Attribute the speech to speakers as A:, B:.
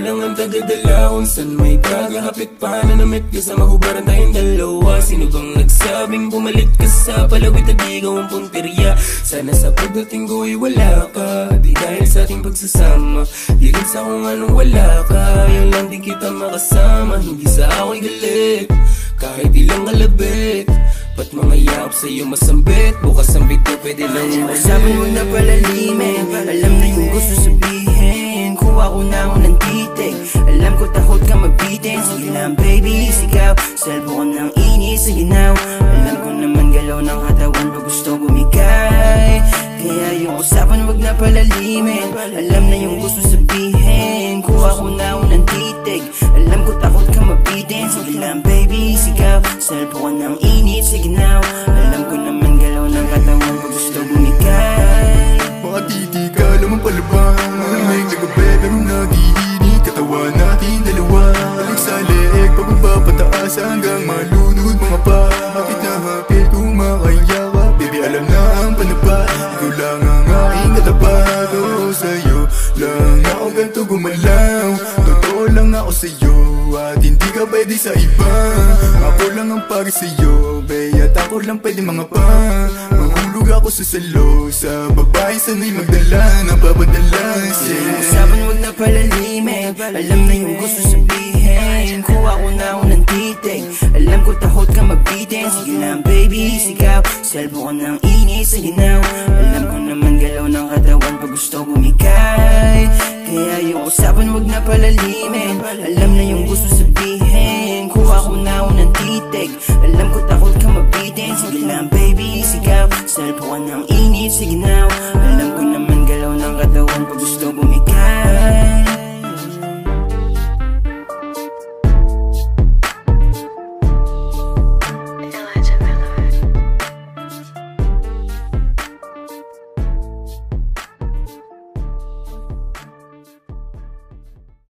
A: lang ang tagadala kung saan may pagkakapit pa na namit ka sa mahubaran tayong dalawa. Sino bang nagsabing bumalik ka sa palawit at ikaw ang punteriya? Sana sa pagdating ko ay wala ka, di dahil sa ating pagsasama, di rin sa kung anong wala ka. Yan lang din kita makasama, hindi sa ako'y galit kahit ilang kalabit. Ba't mga yakap sa'yo masambit? Bukas ang bito pwede lang umalit.
B: Usapan mo na palalimin, alam na yung gusto sabihin. Kuha ko na ako ng titig, alam ko takot ka mabitin. Sige lang baby, sigaw, salbo ko ng inis sa ginaw. Alam ko naman galaw ng katawan pag gusto bumigay. Kaya yung usapan wag na palalimin, alam na yung gusto sabihin. Kuha ko na ako ng titig, alam ko takot ka mabitin. Sige lang baby, sigaw, salbo ko ng init sa ginaw. Alam ko naman galaw ng katawan pag gusto bumigay.
C: Mga titi ka lamang palabang, malamig na gabi pero nag-iinit katawan natin dalawa. Balik sa leeg, pababa pataas hanggang malunod mga pa. Bakit nahapit kumakayakap, baby alam na ang panapa. Ikaw lang ang aking katapat, oo sa'yo lang ako ganito gumalaw. Totoo lang ako sa'yo at hindi ka pwede sa iba. Ako lang ang pari sa'yo, babe, at ako lang pwede mga pa. Mahulog ako sa salo, sa babae sana'y magdala ng papadala.
B: Usapan wag na palalimin, alam na yung gusto sabihin. Kuha ko na ako ng titig, alam ko takot ka mabitin. Sige lang baby, sigaw, salbo ko ng inis sa ginaw. Alam ko naman galaw ng katawan pag gusto bumigay. Kaya yung usapan wag na palalimin, alam na yung gusto sabihin. Kuha ko na ako ng titig, alam ko takot ka mabitin. Sige lang baby, sigaw, salbo ko ng init sa ginaw.